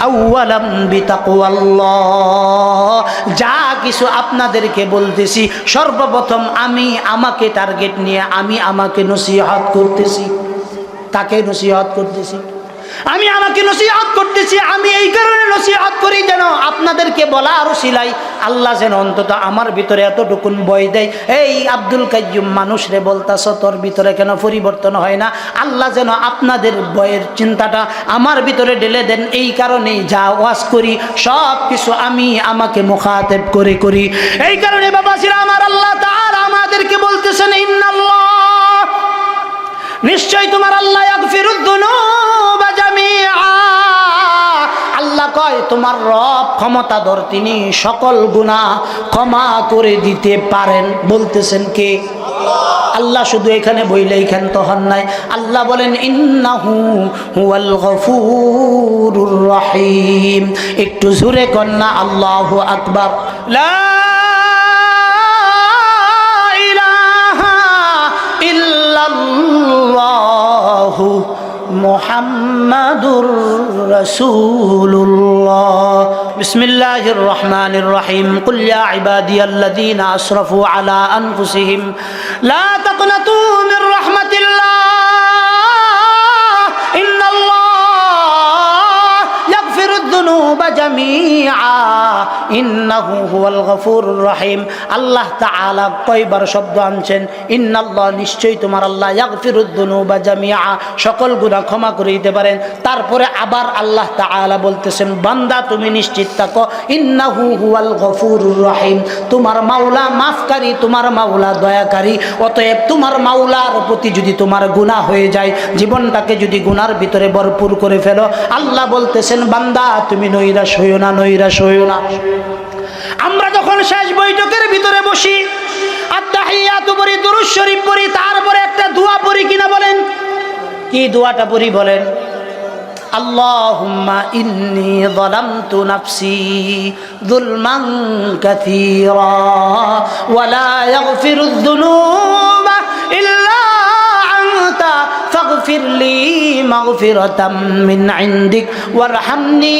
আউয়ালাম বিতাকওয়াল্লাহ, যা কিছু আপনাদেরকে বলতেছি সর্বপ্রথম আমি আমাকে টার্গেট নিয়ে আমি আমাকে নসিহত করতেছি। কাকে নসিহত করতেছি? আমি আমাকে নসিহত করতেছি। আমি এই কারণে নসিহত করি যেন আপনাদেরকে বলা আরো সিলাই আল্লাহ যেন অন্তত আমার ভিতরে এতটুকুন বই দেয়, এই আব্দুল কাইয়ুম মানুষ রে বলতাছ, তোর ভিতরে কেন পরিবর্তন হয় না? আল্লাহ যেন আপনাদের বইয়ের চিন্তাটা আমার ভিতরে ঢেলে দেন। এই কারণেই যা ওয়াজ করি সব কিছু আমি আমাকে মুখাতেব করে করি। এই কারণে বাবাজিরা আমার, আল্লাহ তাআলা আমাদেরকে বলতেছেন ইন্নাল্লাহ, নিশ্চয় তোমার আল্লাহ ইয়াগফিরুদ যুনুবা জামিআ। আল্লাহ কয় তোমার রব ক্ষমতাধর, তিনি সকল গুনাহ ক্ষমা করে দিতে পারেন। বলতেছেন কে? আল্লাহ। শুধু এখানে বইলেই ক্ষান্ত হন নাই, আল্লাহ বলেন ইন্নাহু হুয়াল গফুরুর রহিম। একটু জোরে কন্না আল্লাহু আকবার। লা মুহাম্মাদুর রাসূলুল্লাহ। বিসমিল্লাহির রহমানির রহিম। কুল ইয়া ইবাদিয়াল্লাযীনা আসরাফু আলা আনফুসিহিম লা তাকনাতু মির রাহমাতিল্লাহ ইন্নাল্লাহ ইয়াগফিরুদ যুনুবা জামিআ ইন্নাহু হুয়াল গফুরুর রহিম। আল্লাহ তাআলা কয়বার শব্দ আনছেন ইন্নাল্লাহ, নিশ্চয়ই তোমার আল্লাহ ইয়াগফিরুদ যুনুবা জামিআ, সকল গুনাহ ক্ষমা করে দিতে পারেন। তারপরে আবার আল্লাহ তাআলা বলতেছেন বান্দা তুমি নিশ্চিত থাকো ইন্নাহু হুয়াল গফুরুর রহিম, তোমার মাওলা মাফকারী, তোমার মাওলা দয়াকারী। অতএব তোমার মাওলার প্রতি যদি তোমার গুনাহ হয়ে যায়, জীবনটাকে যদি গুনার ভিতরে ভরপুর করে ফেলো, আল্লাহ বলতেছেন বান্দা তুমি নৈরাশ হইও না, নৈরাশ হইও না। আমরা যখন শেষ বৈঠকের ভিতরে বসি, আত্তাহিয়াতু পড়ি, দুরূদ শরীফ পড়ি, তারপরে একটা দোয়া পড়ি কিনা বলেন? কি দোয়াটা পড়ি বলেন? আল্লাহুম্মা ইন্নী যালামতু নাফসি যুলমান কাসীরা ওয়া লা ইয়াগফিরুয যুনুবা ইল্লা আনতা ফাগফির লি মাগফিরাতাম মিন ইনদিক ওয়ারহামনি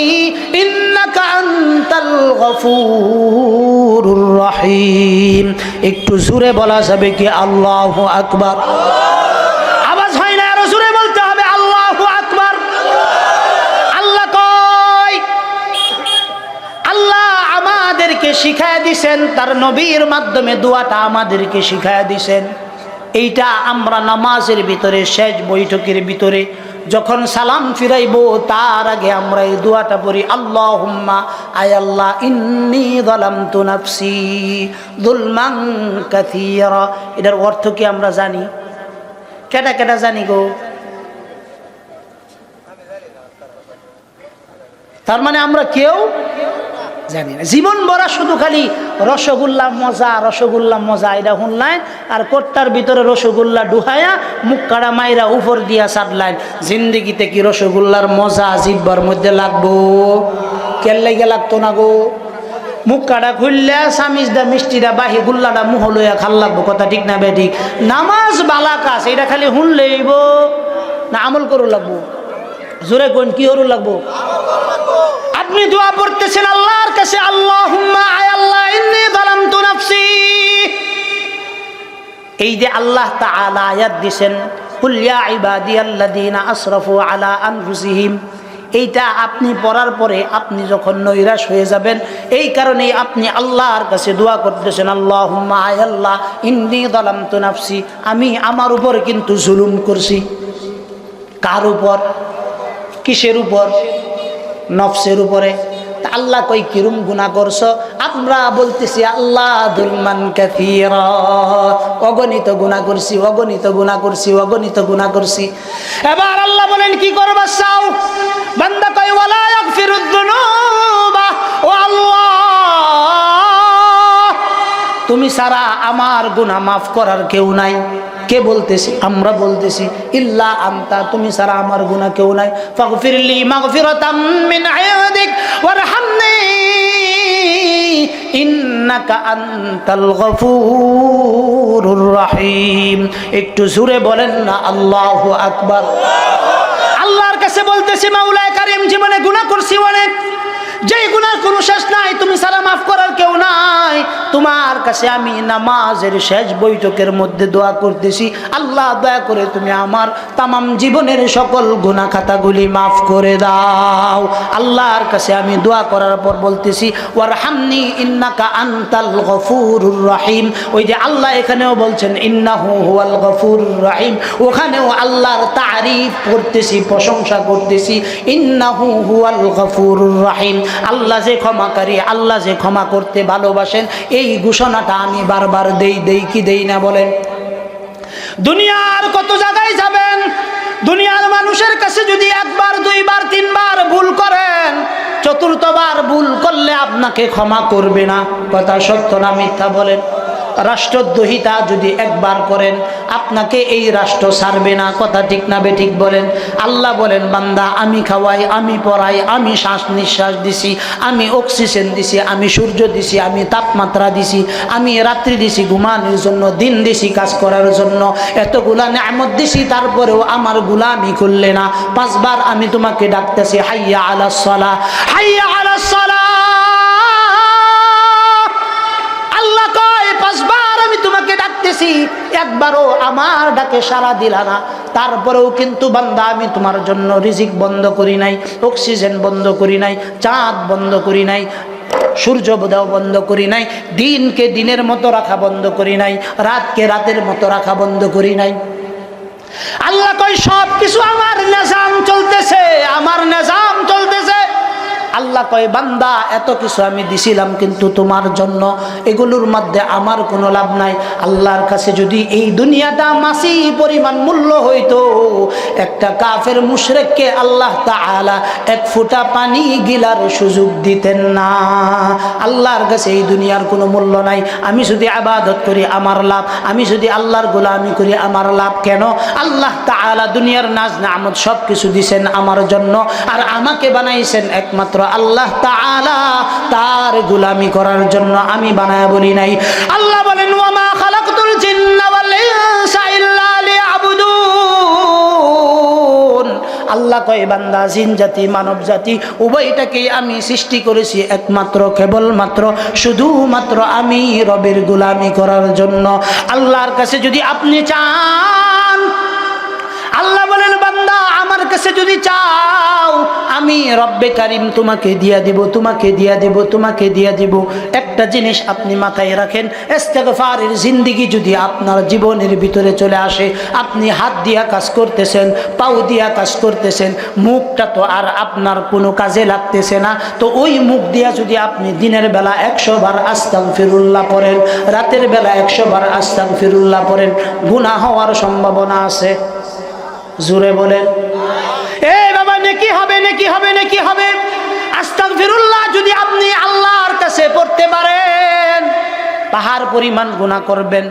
ইন্নাকা আনতাল গফুরুর রহিম। একটু জোরে বলা যাবে কি আল্লাহু আকবার? আওয়াজ হয় না, আরো জোরে বলতে হবে আল্লাহু আকবার। আল্লাহ কয়, আল্লাহ আমাদেরকে শিখায়া দিছেন, তার নবীর মাধ্যমে দোয়াটা আমাদেরকে শিখায়া দিছেন। এইটা আমরা নামাজের ভিতরে শেষ বৈঠকের ভিতরে যখন সালাম ফিরাইব তার আগে আমরা এই দোয়াটা পড়ি আল্লাহুম্মা, আয় আল্লাহ, ইন্নী যালামতু নাফসি যুলমান কাসীরা। এটার অর্থ কি আমরা জানি? কেটা কেটা জানি গো? তার মানে আমরা কেউ জানি না। জীবন ভরা শুধু খালি রসগোল্লা মজা, রসগোল্লা মজা এটা শুনলাই, আর কোট্টার ভিতরে রসগোল্লা ডুহায়া মুখ কাড়া মাইরা উপর দিয়া ছাড়লাইন। জিন্দিগিতে কি রসগোল্লার মজা জিব্বার মধ্যে লাগবো? কেন লেগে লাগতো না গো? মুখ কাটা খুললে সামিজদা মিষ্টিটা বাহি গুল্লাটা মুহ লইয়া খাল লাগবো, কথা ঠিক না বে ঠিক? নামাজ বালা কাজ, এটা খালি শুনলেইব না আমল করু লাগবো? জোরে কোন কি হরু লাগবো? আপনি দোয়া পড়তেছেন আল্লাহর কাছে, আল্লাহুম্মা আয় আল্লাহ ইন্নী যালামতু নাফসি। এই যে আল্লাহ তাআলা আয়াত দিবেন, কুল ইয়া ইবাদিয়াল্লাযীনা আসরাফু আলা আনফুসিহিম, এইটা আপনি পড়ার পরে আপনি যখন নৈরাশ হয়ে যাবেন, এই কারণেই আপনি আল্লাহর কাছে দোয়া করতেছেন, আল্লাহুম্মা আয় আল্লাহ ইন্নী যালামতু নাফসি, আমি আমার উপর কিন্তু জুলুম করছি। কার উপর? কিসের উপর? নফসের উপরে। আল্লাহ কই কিরম গুনাহ করছো? আমরা বলতেছি আল্লাহ দুলমান কাসীরা, অগণিত গুনাহ করছি, অগণিত গুনাহ করছি, অগণিত গুনাহ করছি। এবার আল্লাহ বলেন কি করবা চাও? বান্দা কয় ওয়ালা ইয়াগফিরুদ যুনুবা, ও আল্লাহ তুমি ছাড়া আমার গুনাহ মাফ করার কেউ নাই। কে বলতেছি? আমরা বলতেছি ইল্লা আনতা, তুমি ছাড়া আমার গুনাহ কেউ নাই। ফাগফিরলি মাগফিরাতাম মিন ইনদিক ওয়ারহামনি ইন্নাকা আনতাল গফুরুর রহিম। একটু জোরে বলেন না আল্লাহু আকবার। আল্লাহর কাছে বলতেছি মাওলায়ে কারীম, জীবনে গুনাহ করছি অনেক, যেই গুনার কোনো শেষ নাই, তুমি ছাড়া মাফ করার কেউ নাই। তোমার কাছে আমি নামাজের শেষ বৈঠকের মধ্যে দোয়া করতেছি, আল্লাহ দয়া করে তুমি আমার তামাম জীবনের সকল গুনাহ খাতাগুলি মাফ করে দাও। আল্লাহর কাছে আমি দোয়া করার পর বলতেছি ওয়ারহামনি ইন্নাকা আনতাল গফুরুর রহিম। ওই যে আল্লাহ এখানেও বলছেন ইন্নাহু হুয়াল গফুরুর রহিম, ওখানেও আল্লাহর তারিফ করতেছি, প্রশংসা করতেছি, ইন্নাহু হুয়াল গফুরুর রহিম। আল্লাহ যে ক্ষমাকারী, আল্লাহ যে ক্ষমা করতে ভালোবাসেন, এই ঘোষণাটা আমি বারবার দেই কি দেই না বলেন? দুনিয়ার কত জায়গায় যাবেন, দুনিয়ার মানুষের কাছে যদি একবার দুইবার তিনবার ভুল করেন, চতুর্থবার ভুল করলে আপনাকে ক্ষমা করবে না। কথা সত্য না মিথ্যা বলেন? রাষ্ট্রদ্রোহিতা যদি একবার করেন, আপনাকে এই রাষ্ট্র ছাড়বে না। কথা ঠিক না বেঠিক বলেন? আল্লাহ বলেন বান্দা আমি খাওয়াই, আমি পড়াই, আমি শ্বাস নিঃশ্বাস দিছি, আমি অক্সিজেন দিছি, আমি সূর্য দিছি, আমি তাপমাত্রা দিছি, আমি রাত্রি দিছি ঘুমানোর জন্য, দিন দিছি কাজ করার জন্য, এতগুলা নিয়ামত দিছি, তারপরেও আমার গোলামি করলে না। পাঁচবার আমি তোমাকে ডাকতেছি হাইয়া আলাস সালাহ, হাইয়া আলাস সালাহ। একবারও আমার ডাকে সাড়া দিলা না। তারপরেও কিন্তু বান্দা আমি তোমার জন্য রিজিক বন্ধ করি নাই, অক্সিজেন বন্ধ করি নাই, চাঁদ বন্ধ করি নাই, সূর্য বোধাও বন্ধ করি নাই, দিনকে দিনের মতো রাখা বন্ধ করি নাই, রাতকে রাতের মতো রাখা বন্ধ করি নাই। আল্লাহ কয় সব কিছু আমার নিজাম চলতেছে, আমার নিজাম চলতেছে। আল্লাহ কয় বান্দা এত কিছু আমি দিছিলাম কিন্তু তোমার জন্য, এগুলোর মধ্যে আমার কোনো লাভ নাই। আল্লাহর কাছে যদি এই দুনিয়াটা মাসি পরিমাণ মূল্য হইতো, একটা কাফের মুশরিককে আল্লাহ তাআলা এক ফোঁটা পানি গিলার সুযোগ দিতেন না। আল্লাহর কাছে এই দুনিয়ার কোনো মূল্য নাই। আমি যদি ইবাদত করি আমার লাভ, আমি যদি আল্লাহর গোলামি করি আমার লাভ। কেন? আল্লাহ তাআলা দুনিয়ার নাজ নিয়ামত সব কিছু দিয়েছেন আমার জন্য, আর আমাকে বানাইছেন একমাত্র আল্লাহ তাআলা তার গোলামি করার জন্য। আমি বানায়া বলি নাই। আল্লাহ বলেন ওয়ামা খালাকতুল জিন্না ওয়াল ইনসা ইল্লা লিয়াবুদুন। আল্লাহ কয় বান্দা জিন জাতি মানব জাতি উভয়টাকেই আমি সৃষ্টি করেছি একমাত্র কেবলমাত্র শুধুমাত্র আমি রবের গোলামি করার জন্য। আল্লাহর কাছে যদি আপনি চান, আল্লাহ বলেন বান্দা আমার কাছে যদি চাও, আমি রব্বে কারিম তোমাকে দিয়া দিব, তোমাকে দিয়া দিব, তোমাকে দিয়া দিব। একটা জিনিস আপনি মাথায় রাখেন, ইস্তেগফারের জিন্দেগি যদি আপনার জীবনের ভিতরে চলে আসে, আপনি হাত দিয়া কাজ করতেছেন, পাও দিয়া কাজ করতেছেন, মুখটা তো আর আপনার কোনো কাজে লাগতেছে না, তো ওই মুখ দিয়া যদি আপনি দিনের বেলা 100 বার আস্তাগফিরুল্লাহ পড়েন, রাতের বেলা 100 বার আস্তাগফিরুল্লাহ পড়েন, গুনাহ হওয়ার সম্ভাবনা আছে? জোরে বলেন। এই বাবা নেকি হবে, নেকি হবে, নেকি হবে। আস্তাগফিরুল্লাহ যদি আপনি আল্লাহর কাছে পড়তে পারেন, পাহাড় পরিমাণ গুনাহ করবেন,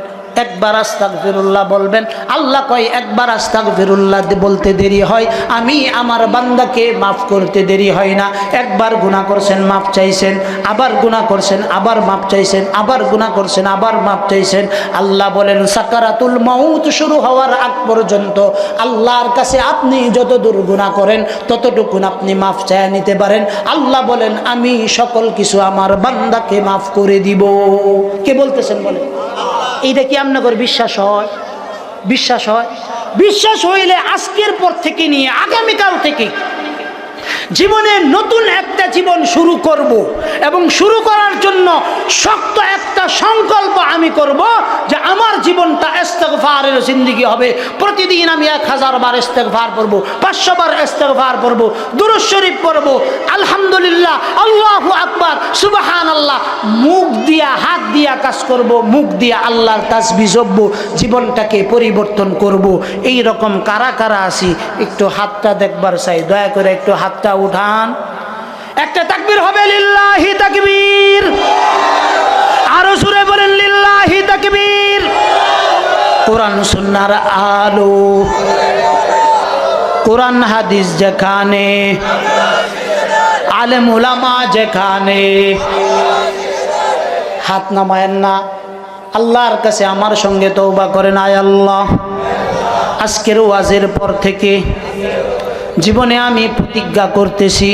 একবার আস্তাগফিরুল্লাহ বলবেন। আল্লাহ কয় একবার আস্তাগফিরুল্লাহ বলতে দেরি হয়, আমি আমার বান্দাকে মাফ করতে দেরি হয় না। একবার গুনাহ করছেন মাফ চাইছেন, আবার গুনাহ করছেন আবার মাফ চাইছেন, আবার গুনাহ করছেন আবার মাফ চাইছেন। আল্লাহ বলেন সাকারাতুল মাউত শুরু হওয়ার আগ পর্যন্ত আল্লাহর কাছে আপনি যতদূর গুনাহ করেন ততটুকুন আপনি মাফ চাইয়া নিতে পারেন। আল্লাহ বলেন আমি সকল কিছু আমার বান্দাকে মাফ করে দিব। কে বলতেছেন বলে? এইটা কি আপনাদের বিশ্বাস হয়? বিশ্বাস হয়? বিশ্বাস হইলে আজকের পর থেকে নিয়ে আগামীকাল থেকে জীবনে নতুন একটা জীবন শুরু করব, এবং শুরু করার জন্য শক্ত একটা সংকল্প আমি করব যে আমার জীবনটা ইস্তেগফারের জিন্দেগি হবে। প্রতিদিন আমি 1000 বার ইস্তেগফার পড়ব, 500 বার ইস্তেগফার পড়ব, দুরূদ শরীফ পড়ব, আলহামদুলিল্লাহ, আল্লাহু আকবার, সুবহানাল্লাহ। মুখ দিয়া হাত দিয়া কাজ করব, মুখ দিয়া আল্লাহর তাসবিহ জপব, জীবনটাকে পরিবর্তন করব। এই রকম কারা কারা আছি একটু হাতটা দেখবার চাই, দয়া করে একটু হাতটা উঠান। একটা তাকবীর হবে, লিল্লাহি তাকবীর। আরো জোরে বলেন লিল্লাহি তাকবীর। কোরআন সুন্নাহর আলো, কোরআন হাদিস যেখানে, আলেম উলামা যেখানে, হাত নামায়েন না। আল্লাহর কাছে আমার সঙ্গে তওবা করেন, আয় আল্লাহ আজকের ওয়াজের পর থেকে জীবনে আমি প্রতিজ্ঞা করতেছি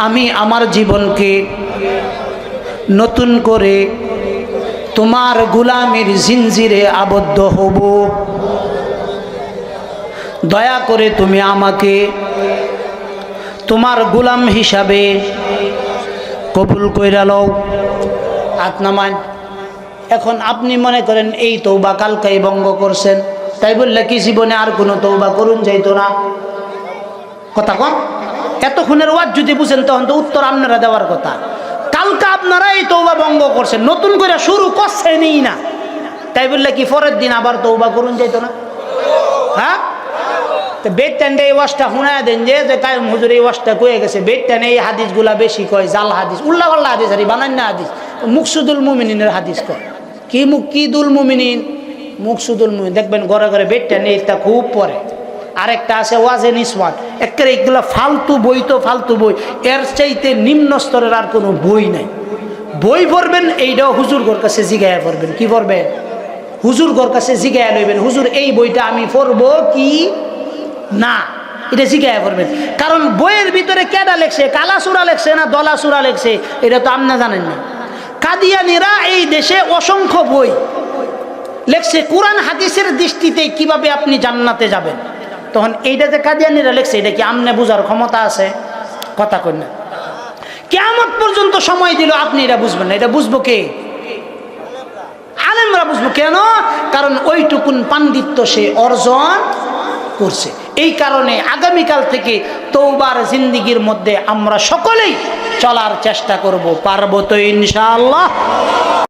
আমি আমার জীবনকে নতুন করে তোমার গোলামির জিনজিরে আবদ্ধ হব। দয়া করে তুমি আমাকে তোমার গোলাম হিসাবে কবুল কইরা লও। হাত নামান। এখন আপনি মনে করেন এই তওবা কালকেই ভঙ্গ করছেন, তাই বললে কি জীবনে আর কোনো তওবা করুন যাইতো না? কথা কন। এতক্ষণের ওয়াজ যদি বুঝেন তখন তো উত্তর আপনারা দেওয়ার কথা। কালকে আপনারা এই তওবা ভঙ্গ করছেন, নতুন করে শুরু করছেনই না, তাই বললে কি পরের দিন আবার তওবা করুন যাইতো না? হ্যাঁ, তো বেদটান্ডে এই ওয়াজটা শুনায় দেন যে কায়েম হুজুর এই ওয়াজটা কয়ে গেছে, বেদটানে এই হাদিসগুলা বেশি কয়, জাল হাদিস, উল্লা পাল্লা হাদিস, আর বানান না হাদিস, মুকসুদুল মুমিনিনের হাদিস কয়। কি মুকিদুল মুমিনিন? মুকসুদুল মুমিন। দেখবেন ঘরে ঘরে বেদটানে এটা খুব পড়ে। আরেকটা আছে ওয়াজে নিসওয়ান। একেবারে এগুলো ফালতু বই, তো ফালতু বই, এর চাইতে নিম্ন স্তরের আর কোনো বই নাই। বই পড়বেন এইটাও হুজুর ঘর কাছে জিগায়া পড়বেন। কি পড়বেন? হুজুর ঘর কাছে জিগায়া লইবেন, হুজুর এই বইটা আমি পড়বো কি না, এটা জিগায়া পড়বেন। কারণ বইয়ের ভিতরে কেডা লেখছে, কালা সুরা লেখছে না দলা সুরা লেখছে, এটা তো আপনি জানেন না। কাদিয়ানিরা এই দেশে অসংখ্য বই লেখছে কোরআন হাদিসের দৃষ্টিতে কিভাবে আপনি জান্নাতে যাবেন। তখন এইটা যে কাদিয়ানিরা লেখছে, এটা কি আমনে বুঝার ক্ষমতা আছে? কথা কই না। কিয়ামত পর্যন্ত সময় দিল, আপনি এটা বুঝবেন না। এটা বুঝবো কে? আলেমরা বুঝবো। কেন? কারণ ওইটুকুন পাণ্ডিত্য সে অর্জন করছে। এই কারণে আগামীকাল থেকে তওবার জিন্দেগির মধ্যে আমরা সকলেই চলার চেষ্টা করব। পারবো তো ইনশাআল্লাহ?